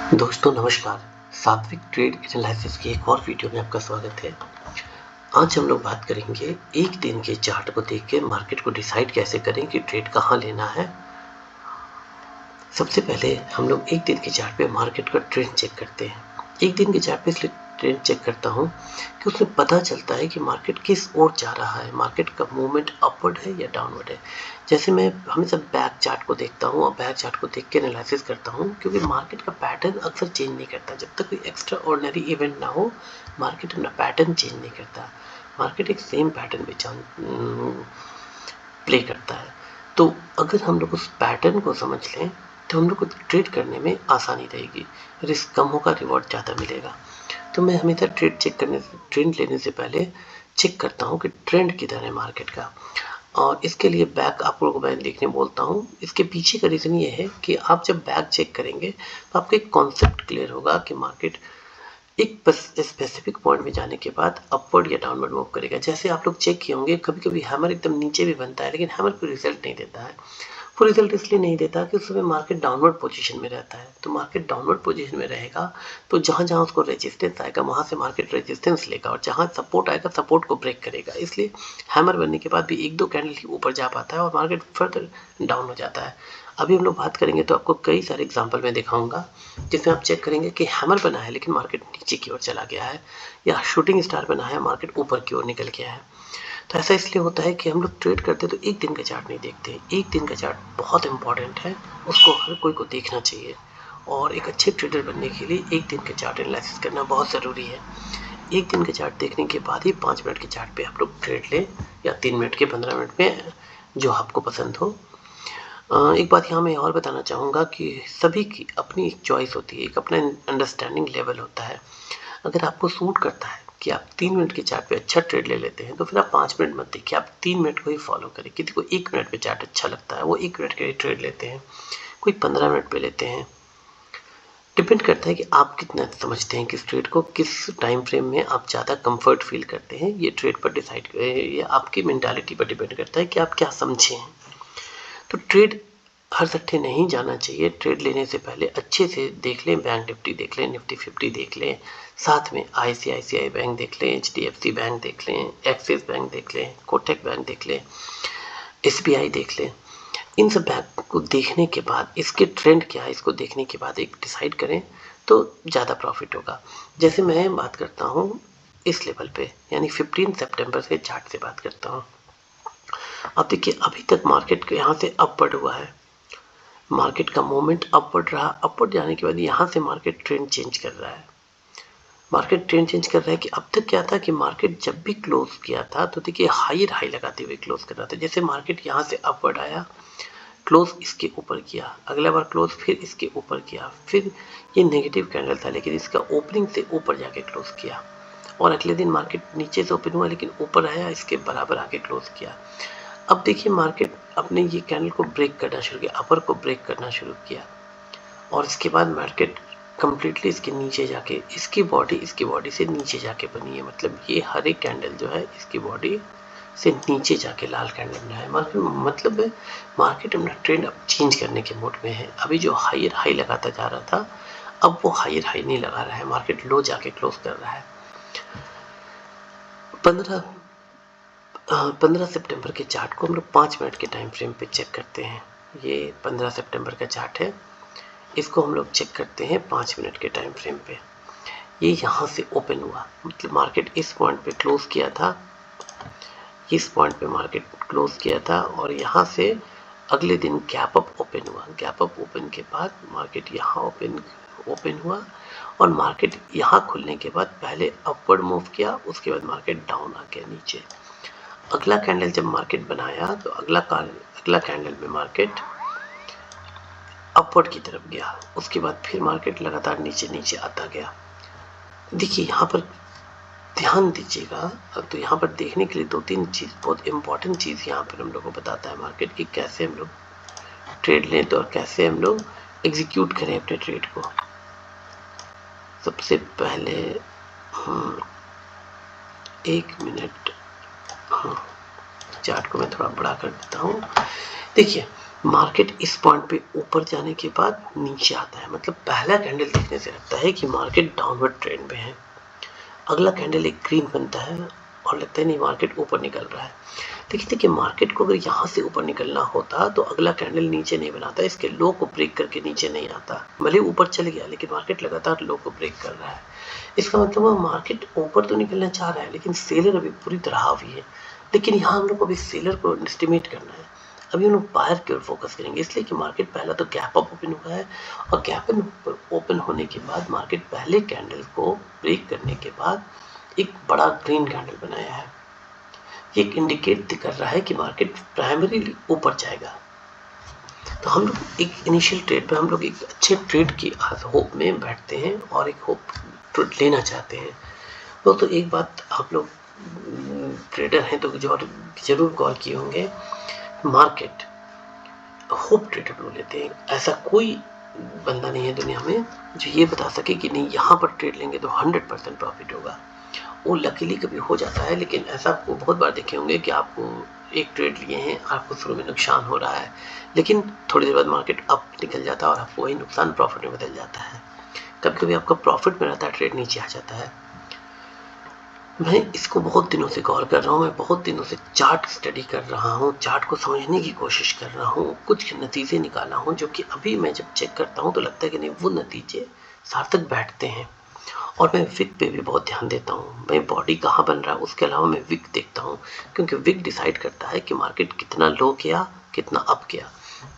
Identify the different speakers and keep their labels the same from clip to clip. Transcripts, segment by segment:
Speaker 1: दोस्तों नमस्कार। सात्विक ट्रेड एनालिसिस की एक और वीडियो में आपका स्वागत है। आज हम लोग बात करेंगे एक दिन के चार्ट को देख के मार्केट को डिसाइड कैसे करें कि ट्रेड कहाँ लेना है। सबसे पहले हम लोग एक दिन के चार्ट पे मार्केट का ट्रेंड चेक करते हैं। एक दिन के चार्ट पे इसलिए ट्रेंड चेक करता हूँ कि उसमें पता चलता है कि मार्केट किस ओर जा रहा है, मार्केट का मूवमेंट अपवर्ड है या डाउनवर्ड है। जैसे मैं हमेशा बैक चार्ट को देखता हूँ और बैक चार्ट को देख के एनालिसिस करता हूँ, क्योंकि मार्केट का पैटर्न अक्सर चेंज नहीं करता। जब तक कोई एक्स्ट्रा ऑर्डिनरी इवेंट ना हो, मार्केट अपना पैटर्न चेंज नहीं करता। मार्केट एक सेम पैटर्न पे प्ले करता है। तो अगर हम लोग उस पैटर्न को समझ लें तो हम लोग को ट्रेड करने में आसानी रहेगी, रिस्क कम होगा, रिवॉर्ड ज़्यादा मिलेगा। तो मैं हमेशा ट्रेंड लेने से पहले चेक करता हूँ कि ट्रेंड किधर है मार्केट का। और इसके लिए बैक आप लोगों को मैं देखने बोलता हूँ। इसके पीछे का रीज़न ये है कि आप जब बैक चेक करेंगे तो आपको एक कॉन्सेप्ट क्लियर होगा कि मार्केट एक स्पेसिफिक पॉइंट में जाने के बाद अपवर्ड या डाउनवर्ड मूव करेगा। जैसे आप लोग चेक किए होंगे, कभी कभी हैमर एकदम नीचे भी बनता है लेकिन हैमर कोई रिजल्ट नहीं देता है। वो रिजल्ट इसलिए नहीं देता कि उस समय मार्केट डाउनवर्ड पोजीशन में रहता है। तो मार्केट डाउनवर्ड पोजीशन में रहेगा तो जहाँ जहाँ उसको रेजिस्टेंस आएगा वहाँ से मार्केट रेजिस्टेंस लेगा, और जहाँ सपोर्ट आएगा सपोर्ट को ब्रेक करेगा। इसलिए हैमर बनने के बाद भी एक दो कैंडल ही ऊपर जा पाता है और मार्केट फर्दर डाउन हो जाता है। अभी हम लोग बात करेंगे तो आपको कई सारे एग्जाम्पल में दिखाऊंगा जिसमें आप चेक करेंगे कि हैमर बना है लेकिन मार्केट नीचे की ओर चला गया है, या शूटिंग स्टार बना है, मार्केट ऊपर की ओर निकल गया है। तो ऐसा इसलिए होता है कि हम लोग ट्रेड करते तो एक दिन का चार्ट नहीं देखते। एक दिन का चार्ट बहुत इंपॉर्टेंट है, उसको हर कोई को देखना चाहिए। और एक अच्छे ट्रेडर बनने के लिए एक दिन का चार्ट एनालिसिस करना बहुत ज़रूरी है। एक दिन का चार्ट देखने के बाद ही 5 मिनट के चार्ट पे आप लोग ट्रेड लें, या 3 मिनट के 15 मिनट में, जो आपको पसंद हो। एक बात यहाँ मैं और बताना चाहूँगा कि सभी की अपनी एक चॉइस होती है, एक अपना अंडरस्टैंडिंग लेवल होता है। अगर आपको सूट करता है कि आप 3 मिनट के चार्ट पे अच्छा ट्रेड ले लेते हैं तो फिर आप 5 मिनट मत देखिए, आप 3 मिनट को ही फॉलो करें। किसी को 1 मिनट पे चार्ट अच्छा लगता है, वो 1 मिनट के लिए ट्रेड लेते हैं, कोई 15 मिनट पे लेते हैं। डिपेंड करता है कि आप कितना समझते हैं किस ट्रेड को, किस टाइम फ्रेम में आप ज़्यादा कंफर्ट फील करते हैं। ये ट्रेड पर डिसाइड, ये आपकी मेंटालिटी पर डिपेंड करता है कि आप क्या समझे हैं। तो ट्रेड हर सट्टे नहीं जाना चाहिए। ट्रेड लेने से पहले अच्छे से देख लें, बैंक निफ्टी देख लें, निफ्टी 50 देख लें, साथ में ICICI बैंक देख लें, HDFC बैंक देख लें, एक्सिस बैंक देख लें, कोटक बैंक देख लें, SBI देख लें। इन सब बैंक को देखने के बाद इसके ट्रेंड क्या है, इसको देखने के बाद एक डिसाइड करें तो ज़्यादा प्रॉफिट होगा। जैसे मैं बात करता हूँ इस लेवल पे, यानी 15 सितंबर से चार्ट से बात करता हूँ। अब देखिए अभी तक मार्केट के यहाँ से अपवर्ड हुआ है, मार्केट का मूवमेंट अपवर्ड रहा। अपवर्ड जाने के बाद यहाँ से मार्केट ट्रेंड चेंज कर रहा है। मार्केट ट्रेंड चेंज कर रहा है कि अब तक क्या था कि मार्केट जब भी क्लोज किया था तो देखिए हायर हाई लगाते हुए क्लोज कर रहा था। जैसे मार्केट यहाँ से अपवर्ड आया, क्लोज इसके ऊपर किया, अगला बार क्लोज फिर इसके ऊपर किया, फिर ये नेगेटिव कैंडल था लेकिन इसका ओपनिंग से ऊपर जाके क्लोज किया, और अगले दिन मार्केट नीचे से ओपन हुआ लेकिन ऊपर आया, इसके बराबर आके क्लोज किया। अब देखिए मार्केट अपने ये कैंडल को ब्रेक करना शुरू किया, अपर को ब्रेक करना शुरू किया, और इसके बाद मार्केट कम्प्लीटली इसके नीचे जाके, इसकी बॉडी से नीचे जाके बनी है। मतलब ये हर एक कैंडल जो है इसकी बॉडी से नीचे जाके लाल कैंडल बना है। मतलब है मार्केट अपना ट्रेंड अब चेंज करने के मोड में है। अभी जो हायर हाई लगाता जा रहा था, अब वो हायर हाई नहीं लगा रहा है, मार्केट लो जाके क्लोज कर रहा है। 15 सितंबर के चार्ट को हम लोग 5 मिनट के टाइम फ्रेम पे चेक करते हैं। ये 15 सितंबर का चार्ट है, इसको हम लोग चेक करते हैं 5 मिनट के टाइम फ्रेम पे। ये यहाँ से ओपन हुआ, मतलब मार्केट इस पॉइंट पे क्लोज किया था, इस पॉइंट पे मार्केट क्लोज किया था, और यहाँ से अगले दिन गैप अप ओपन हुआ। गैप अप ओपन के बाद मार्केट यहाँ ओपन हुआ, और मार्केट यहाँ खुलने के बाद पहले अपवर्ड मूव किया, उसके बाद मार्केट डाउन आ गया नीचे। अगला कैंडल जब मार्केट बनाया तो अगला कैंडल में मार्केट अपवर्ड की तरफ गया, उसके बाद फिर मार्केट लगातार नीचे नीचे आता गया। देखिए यहाँ पर ध्यान दीजिएगा, तो यहाँ पर देखने के लिए 2-3 चीज़, बहुत इंपॉर्टेंट चीज़ यहाँ पर हम लोग को बताता है मार्केट की, कैसे हम लोग ट्रेड लें तो और कैसे हम लोग एग्जीक्यूट करें अपने ट्रेड को। सबसे पहले 1 मिनट, चार्ट को मैं थोड़ा बड़ा कर देता हूँ। देखिए मार्केट इस पॉइंट पे ऊपर जाने के बाद नीचे आता है, मतलब पहला कैंडल देखने से लगता है कि मार्केट डाउनवर्ड ट्रेंड में है। अगला कैंडल एक ग्रीन बनता है और लगता है नहीं मार्केट ऊपर निकल रहा है। देखिए मार्केट को अगर यहाँ से ऊपर निकलना होता तो अगला कैंडल नीचे नहीं बनाता, इसके लो को ब्रेक करके नीचे नहीं आता। भले ऊपर चल गया लेकिन मार्केट लगातार लो को ब्रेक कर रहा है। इसका मतलब वो मार्केट ऊपर तो निकलना चाह रहा है लेकिन सेलर अभी पूरी तरह हावी है। लेकिन यहाँ हम लोग को अभी सेलर को एस्टिमेट करना है। अभी हम लोग बायर की ओर फोकस करेंगे, इसलिए कि मार्केट पहला तो गैप अप ओपन हुआ है और गैप ओपन होने के बाद मार्केट पहले कैंडल को ब्रेक करने के बाद एक बड़ा ग्रीन कैंडल बनाया है। ये इंडिकेट कर रहा है कि मार्केट प्राइमरीली ऊपर जाएगा। तो हम लोग एक इनिशियल ट्रेड पे हम लोग एक अच्छे ट्रेड की होप में बैठते हैं और एक होप ट्रेड लेना चाहते हैं। तो एक बात आप लोग ट्रेडर हैं तो जरूर गौर किए होंगे, मार्केट होप ट्रेडर लोग लेते हैं। ऐसा कोई बंदा नहीं है दुनिया में जो ये बता सके कि नहीं यहाँ पर ट्रेड लेंगे तो 100% प्रॉफिट होगा। वो लकीली कभी हो जाता है, लेकिन ऐसा आपको बहुत बार देखे होंगे कि आपको एक ट्रेड लिए हैं, आपको शुरू में नुकसान हो रहा है लेकिन थोड़ी देर बाद मार्केट अप निकल जाता है और आपको वही नुकसान प्रॉफिट में बदल जाता है। कभी कभी आपका प्रॉफिट में रहता है, ट्रेड नीचे आ जाता है। मैं इसको बहुत दिनों से गौर कर रहा हूँ, मैं बहुत दिनों से चार्ट स्टडी कर रहा हूँ, चार्ट को समझने की कोशिश कर रहा हूँ, कुछ नतीजे निकाला हूँ जो कि अभी मैं जब चेक करता हूँ तो लगता है कि नहीं वो नतीजे सार्थक बैठते हैं। और मैं विक पे भी बहुत ध्यान देता हूँ, मैं बॉडी कहाँ बन रहा है उसके अलावा मैं विक देखता हूँ, क्योंकि विक डिसाइड करता है कि मार्केट कितना लो गया कितना अप गया,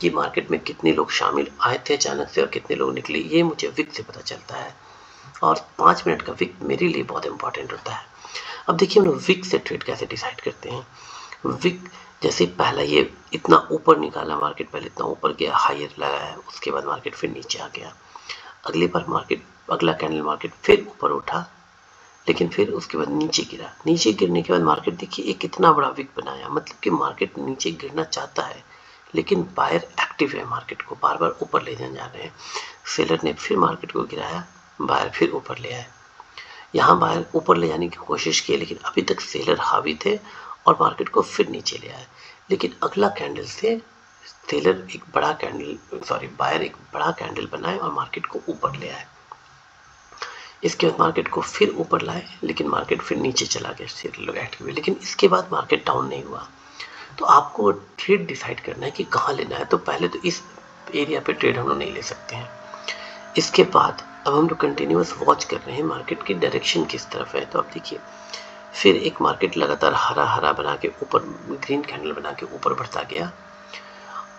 Speaker 1: कि मार्केट में कितने लोग शामिल आए थे अचानक से और कितने लोग निकले, ये मुझे विक से पता चलता है। और 5 मिनट का विक मेरे लिए बहुत इंपॉर्टेंट होता है। अब देखिए हम लोग विक से ट्रेड कैसे डिसाइड करते हैं। विक जैसे पहला ये इतना ऊपर निकाला मार्केट, पहले इतना ऊपर गया, हायर लगाया, उसके बाद मार्केट फिर नीचे आ गया। अगली बार मार्केट अगला कैंडल मार्केट फिर ऊपर उठा लेकिन फिर उसके बाद नीचे गिरा। नीचे गिरने के बाद मार्केट देखिए एक कितना बड़ा विक बनाया, मतलब कि मार्केट नीचे गिरना चाहता है लेकिन बायर एक्टिव है, मार्केट को बार बार ऊपर ले जाने जा रहे हैं। सेलर ने फिर मार्केट को गिराया, बायर फिर ऊपर ले आए। यहाँ बायर ऊपर ले जाने की कोशिश की लेकिन अभी तक सेलर हावी थे और मार्केट को फिर नीचे ले आए। लेकिन अगला कैंडल से सेलर एक बड़ा कैंडल बायर एक बड़ा कैंडल बनाए और मार्केट को ऊपर ले आए। इसके बाद मार्केट को फिर ऊपर लाए लेकिन मार्केट फिर नीचे चला गया सेलर लोग एक्टिव हुए, लेकिन इसके बाद मार्केट डाउन नहीं हुआ। तो आपको ट्रेड डिसाइड करना है कि कहाँ लेना है। तो पहले तो इस एरिया पे ट्रेड हम लोग नहीं ले सकते हैं। इसके बाद अब हम लोग कंटिन्यूस वॉच कर रहे हैं मार्केट की डायरेक्शन किस तरफ है। तो अब देखिए फिर एक मार्केट लगातार हरा हरा बना के ऊपर ग्रीन कैंडल बना के ऊपर बढ़ता गया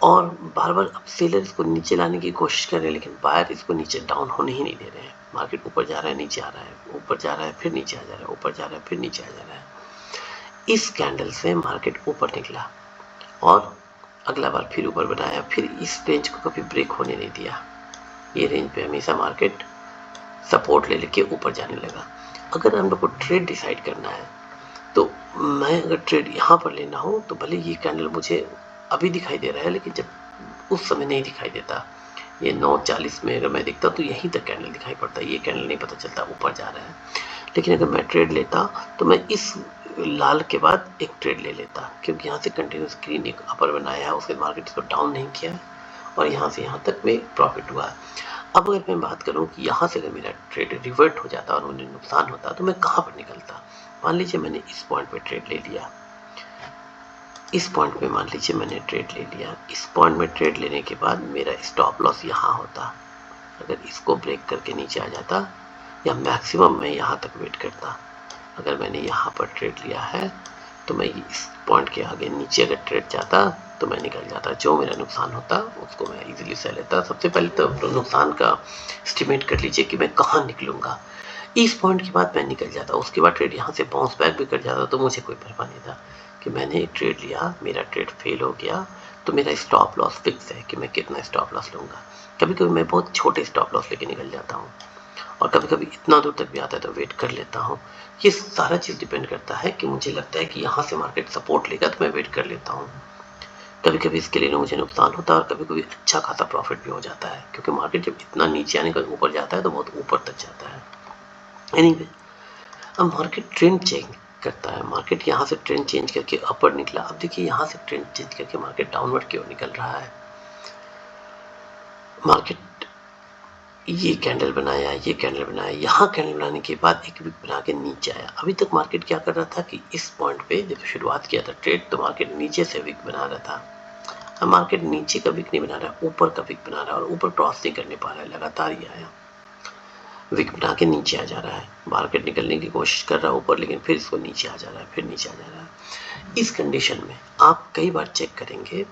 Speaker 1: और बार बार अब सेलर इसको नीचे लाने की कोशिश कर रहे हैं लेकिन बायर इसको नीचे डाउन होने ही नहीं दे रहे हैं। मार्केट ऊपर जा रहा है नीचे आ रहा है, ऊपर जा रहा है फिर नीचे आ जा रहा है, ऊपर जा रहा है फिर नीचे आ जा रहा है। इस कैंडल से मार्केट ऊपर निकला और अगला बार फिर ऊपर बनाया, फिर इस रेंज को कभी ब्रेक होने नहीं दिया। ये रेंज पे हमेशा मार्केट सपोर्ट ले लेके ऊपर जाने लगा। अगर हम लोग को ट्रेड डिसाइड करना है तो मैं अगर ट्रेड यहाँ पर लेना हो तो भले ये कैंडल मुझे अभी दिखाई दे रहा है लेकिन जब उस समय नहीं दिखाई देता, ये 9:40 में अगर मैं देखता तो यहीं तक कैंडल दिखाई पड़ता, ये कैंडल नहीं पता चलता ऊपर जा रहा है। लेकिन अगर मैं ट्रेड लेता तो मैं इस लाल के बाद एक ट्रेड ले लेता, क्योंकि यहाँ से कंटिन्यूस ग्रीन एक अपर बनाया है, उसके मार्केट इसको डाउन नहीं किया और यहाँ से यहाँ तक में प्रॉफिट हुआ। अब अगर मैं बात करूँ कि यहाँ से अगर मेरा ट्रेड रिवर्ट हो जाता और मुझे नुकसान होता तो मैं कहाँ पर निकलता। मान लीजिए मैंने इस पॉइंट पे ट्रेड ले लिया, इस पॉइंट पे मान लीजिए मैंने ट्रेड ले लिया, इस पॉइंट में ट्रेड लेने के बाद मेरा स्टॉप लॉस यहाँ होता। अगर इसको ब्रेक करके नीचे आ जाता या मैक्सिमम मैं यहाँ तक वेट करता। अगर मैंने यहाँ पर ट्रेड लिया है तो मैं इस पॉइंट के आगे नीचे अगर ट्रेड जाता तो मैं निकल जाता, जो मेरा नुकसान होता उसको मैं इजीली सह लेता। सबसे पहले तो नुकसान का एस्टिमेट कर लीजिए कि मैं कहाँ निकलूँगा। इस पॉइंट के बाद मैं निकल जाता, उसके बाद ट्रेड यहाँ से बाउंस बैक भी कर जाता तो मुझे कोई परवाह नहीं था कि मैंने ट्रेड लिया, मेरा ट्रेड फेल हो गया तो मेरा स्टॉप लॉस फिक्स है कि मैं कितना स्टॉप लॉस लूँगा। कभी कभी मैं बहुत छोटे स्टॉप लॉस लेके निकल जाता हूँ और कभी कभी इतना दूर तक भी आता है तो वेट कर लेता हूँ। ये सारा चीज़ डिपेंड करता है कि मुझे लगता है कि यहाँ से मार्केट सपोर्ट लेगा तो मैं वेट कर लेता हूँ। कभी कभी इसके लिए मुझे नुकसान होता है और कभी कभी अच्छा खासा प्रॉफिट भी हो जाता है, क्योंकि मार्केट जब इतना नीचे आने का ऊपर जाता है तो बहुत ऊपर तक जाता है। एनीवे, अब मार्केट ट्रेंड चेंज करता है। मार्केट यहाँ से ट्रेंड चेंज करके अपर निकला। अब देखिए यहाँ से ट्रेंड चेंज करके मार्केट डाउनवर्ड की ओर निकल रहा है। मार्केट ये कैंडल बनाया, ये कैंडल बनाया, यहाँ कैंडल बनाने के बाद एक विक बना के नीचे आया। अभी तक मार्केट क्या कर रहा था कि इस पॉइंट पे जब शुरुआत किया था ट्रेड तो मार्केट नीचे से विक बना रहा था। अब मार्केट नीचे का विक नहीं बना रहा, ऊपर का विक बना रहा है और ऊपर क्रॉस नहीं करने पा रहा है, लगातार ही आया, विक बना के नीचे आ जा रहा है। मार्केट निकलने की कोशिश कर रहा है ऊपर, लेकिन फिर इसको नीचे आ जा रहा है, फिर नीचे आ जा रहा है। इस कंडीशन में आप कई बार चेक करेंगे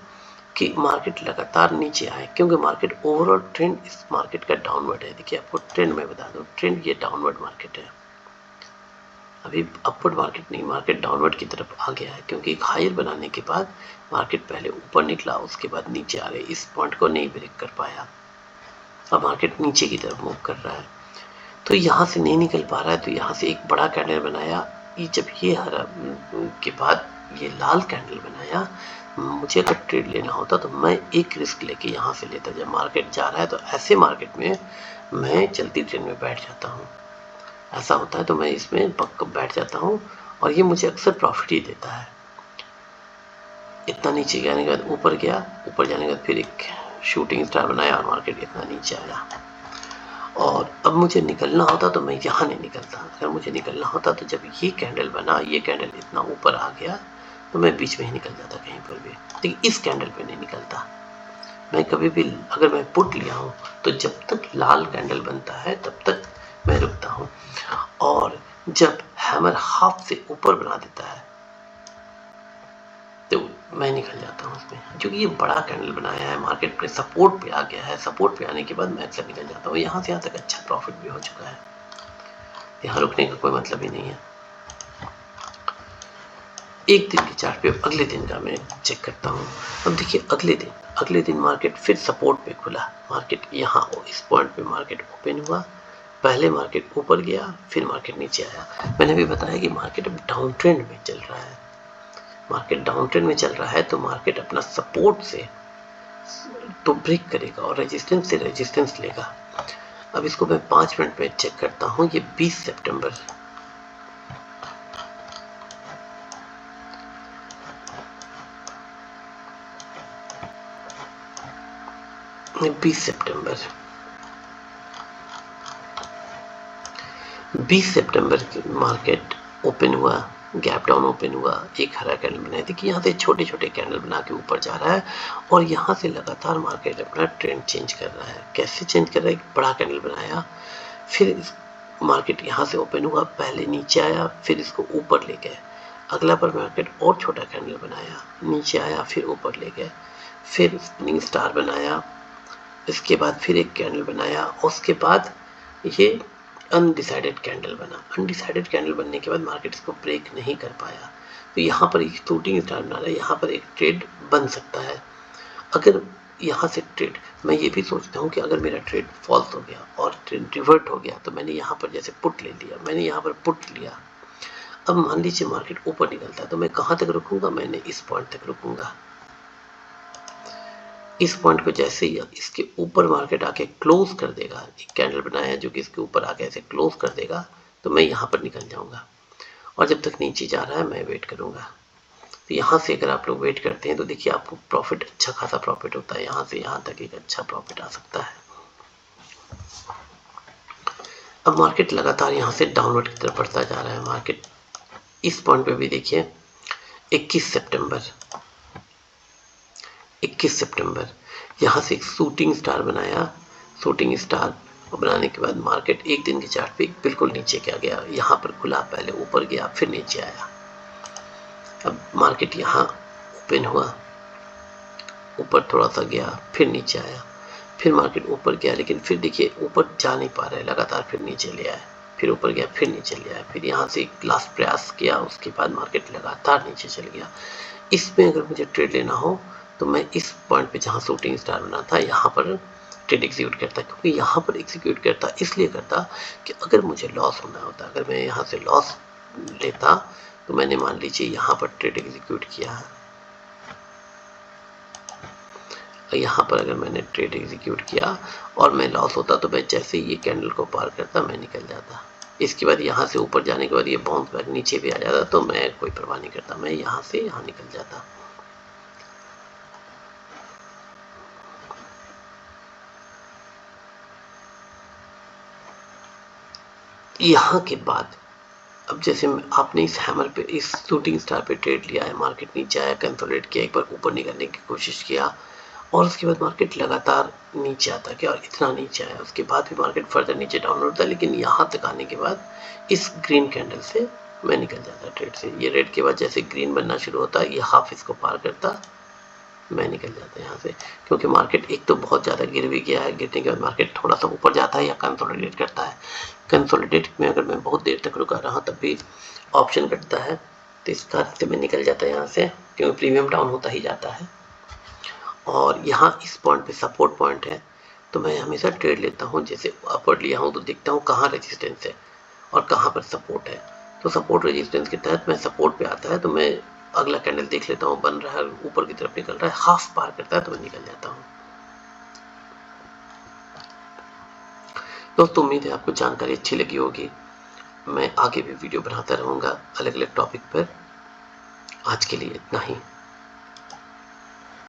Speaker 1: कि मार्केट लगातार नीचे आए, क्योंकि मार्केट ओवरऑल ट्रेंड इस मार्केट का डाउनवर्ड है। देखिए आपको ट्रेंड में बता दूं, ट्रेंड ये डाउनवर्ड मार्केट है, अभी अपवर्ड मार्केट नहीं, मार्केट डाउनवर्ड की तरफ आ गया है, क्योंकि एक हायर बनाने के बाद मार्केट पहले ऊपर निकला, उसके बाद नीचे आ गए, इस पॉइंट को नहीं ब्रेक कर पाया, अब मार्केट नीचे की तरफ मूव कर रहा है। तो यहाँ से नहीं निकल पा रहा है, तो यहाँ से एक बड़ा कैंडल बनाया, ये जब ये हरा के बाद ये लाल कैंडल बनाया, मुझे अगर ट्रेड लेना होता तो मैं एक रिस्क लेके यहाँ से लेता। जब मार्केट जा रहा है तो ऐसे मार्केट में मैं चलती ट्रेन में बैठ जाता हूँ, ऐसा होता है तो मैं इसमें पक्का बैठ जाता हूँ और ये मुझे अक्सर प्रॉफिट ही देता है। इतना नीचे जाने के बाद ऊपर गया, ऊपर जाने के बाद फिर एक शूटिंग स्टार बनाया और मार्केट इतना नीचे आया। और अब मुझे निकलना होता तो मैं यहाँ नहीं निकलता, अगर मुझे निकलना होता तो जब ये कैंडल बना, ये कैंडल इतना ऊपर आ गया तो मैं बीच में ही निकल जाता कहीं पर भी, लेकिन इस कैंडल पे नहीं निकलता। मैं कभी भी अगर मैं पुट लिया हूँ तो जब तक लाल कैंडल बनता है तब तक मैं रुकता हूँ, और जब हैमर हाफ से ऊपर बना देता है तो मैं निकल जाता हूँ उसमें, क्योंकि ये बड़ा कैंडल बनाया है, मार्केट पे सपोर्ट पे आ गया है, सपोर्ट पे आने के बाद मैं अक्सर निकल जाता हूँ। यहाँ से यहाँ तक अच्छा प्रॉफिट भी हो चुका है, यहाँ रुकने का कोई मतलब ही नहीं है। एक दिन के चार्ट पे अगले दिन का मैं चेक करता हूँ। अब देखिए अगले दिन मार्केट फिर सपोर्ट पे खुला, मार्केट यहाँ इस पॉइंट पे मार्केट ओपन हुआ, पहले मार्केट ऊपर गया, फिर मार्केट नीचे आया। मैंने भी बताया कि मार्केट अब डाउन ट्रेंड में चल रहा है, मार्केट डाउन ट्रेंड में चल रहा है तो मार्केट अपना सपोर्ट से तो ब्रेक करेगा और रेजिस्टेंस से रेजिस्टेंस लेगा। अब इसको मैं 5 मिनट में चेक करता हूँ। ये 20 सितंबर 20 सितंबर की मार्केट ओपन हुआ, गैप डाउन ओपन हुआ, एक हरा कैंडल बनाया। देखिए यहाँ से छोटे छोटे कैंडल बना के ऊपर जा रहा है और यहाँ से लगातार मार्केट अपना ट्रेंड चेंज कर रहा है। कैसे चेंज कर रहा है? एक बड़ा कैंडल बनाया, फिर मार्केट यहाँ से ओपन हुआ, पहले नीचे आया, फिर इसको ऊपर ले गए, अगला पर मार्केट और छोटा कैंडल बनाया, नीचे आया, फिर ऊपर ले गए, फिर स्पिनिंग स्टार बनाया, इसके बाद फिर एक कैंडल बनाया, उसके बाद ये अनडिसाइडेड कैंडल बना। अनडिसाइडेड कैंडल बनने के बाद मार्केट इसको ब्रेक नहीं कर पाया, तो यहाँ पर एक शूटिंग स्टार बना रहा है, यहाँ पर एक ट्रेड बन सकता है। अगर यहाँ से ट्रेड, मैं ये भी सोचता हूँ कि अगर मेरा ट्रेड फॉल्स हो गया और ट्रेड रिवर्ट हो गया तो मैंने यहाँ पर जैसे पुट ले लिया, मैंने यहाँ पर पुट लिया, अब मान लीजिए मार्केट ऊपर निकलता है तो मैं कहाँ तक रुकूंगा? मैंने इस पॉइंट तक रुकूंगा। इस पॉइंट को जैसे ही इसके ऊपर मार्केट आके क्लोज कर देगा, एक कैंडल बनाया जो कि इसके ऊपर आके ऐसे क्लोज कर देगा, तो मैं यहाँ पर निकल जाऊंगा और जब तक नीचे जा रहा है मैं वेट करूंगा। तो यहाँ से अगर आप लोग वेट करते हैं तो देखिए आपको प्रॉफिट, अच्छा खासा प्रॉफिट होता है, यहाँ से यहाँ तक एक अच्छा प्रॉफिट आ सकता है। अब मार्केट लगातार यहाँ से डाउनवर्ड की तरफ बढ़ता जा रहा है। मार्केट इस पॉइंट पे भी देखिए 21 सितंबर यहाँ से एक शूटिंग स्टार बनाया, शूटिंग स्टार बनाने के बाद मार्केट एक दिन के चार्ट पे बिल्कुल नीचे क्या गया, यहाँ पर खुला, पहले ऊपर गया, फिर नीचे आया। अब मार्केट यहाँ ओपन हुआ, ऊपर थोड़ा सा गया, फिर नीचे आया, फिर मार्केट ऊपर गया, लेकिन फिर देखिए ऊपर जा नहीं पा रहा है, लगातार फिर नीचे ले आया, फिर ऊपर गया, फिर नीचे ले आया, फिर यहाँ से एक लास्ट प्रयास किया, उसके बाद मार्केट लगातार नीचे चल गया। इसमें अगर मुझे ट्रेड लेना हो तो मैं इस पॉइंट पे जहाँ शूटिंग स्टार बना था यहाँ पर ट्रेड एग्जीक्यूट करता, क्योंकि यहाँ पर एग्जीक्यूट करता इसलिए करता कि अगर मुझे लॉस होना होता, अगर मैं यहाँ से लॉस लेता तो मैंने मान लीजिए यहाँ पर ट्रेड एग्जीक्यूट किया है, यहाँ पर अगर मैंने ट्रेड एग्जीक्यूट किया और मैं लॉस होता तो मैं जैसे ये कैंडल को पार करता मैं निकल जाता। इसके बाद यहाँ से ऊपर जाने के बाद ये बाउंस बैक नीचे भी आ जाता तो मैं कोई परवाह नहीं करता, मैं यहाँ से यहाँ निकल जाता। यहाँ के बाद अब जैसे आपने इस हैमर पे, इस शूटिंग स्टार पे ट्रेड लिया है, मार्केट नीचे आया, कंसोलिडेट किया, एक बार ऊपर निकलने की कोशिश किया और उसके बाद मार्केट लगातार नीचे आता गया और इतना नीचे आया, उसके बाद भी मार्केट फर्दर नीचे डाउन होता है, लेकिन यहाँ तक आने के बाद इस ग्रीन कैंडल से मैं निकल जाता ट्रेड से। ये रेड के बाद जैसे ग्रीन बनना शुरू होता है, ये हाफ इसको पार करता, मैं निकल जाता है यहाँ से, क्योंकि मार्केट एक तो बहुत ज़्यादा गिर भी गया है, गिरने के बाद मार्केट थोड़ा सा ऊपर जाता है या कंसोलिडेट करता है। कंसोलिडेट में अगर मैं बहुत देर तक रुका रहा तब भी ऑप्शन कटता है, तो इस तरह से मैं निकल जाता है यहाँ से, क्योंकि प्रीमियम डाउन होता ही जाता है। और यहाँ इस पॉइंट पे सपोर्ट पॉइंट है, तो मैं हमेशा ट्रेड लेता हूँ। जैसे अपवर्ड लिया हूँ तो देखता हूँ कहाँ रेजिस्टेंस है और कहाँ पर सपोर्ट है, तो सपोर्ट रेजिस्टेंस के तहत मैं सपोर्ट पे आता है तो मैं अगला कैंडल देख लेता हूँ, बन रहा है, ऊपर की तरफ निकल रहा है, हाफ पार करता है तो मैं निकल जाता हूँ। दोस्तों उम्मीद है आपको जानकारी अच्छी लगी होगी। मैं आगे भी वीडियो बनाता रहूँगा अलग अलग टॉपिक पर। आज के लिए इतना ही।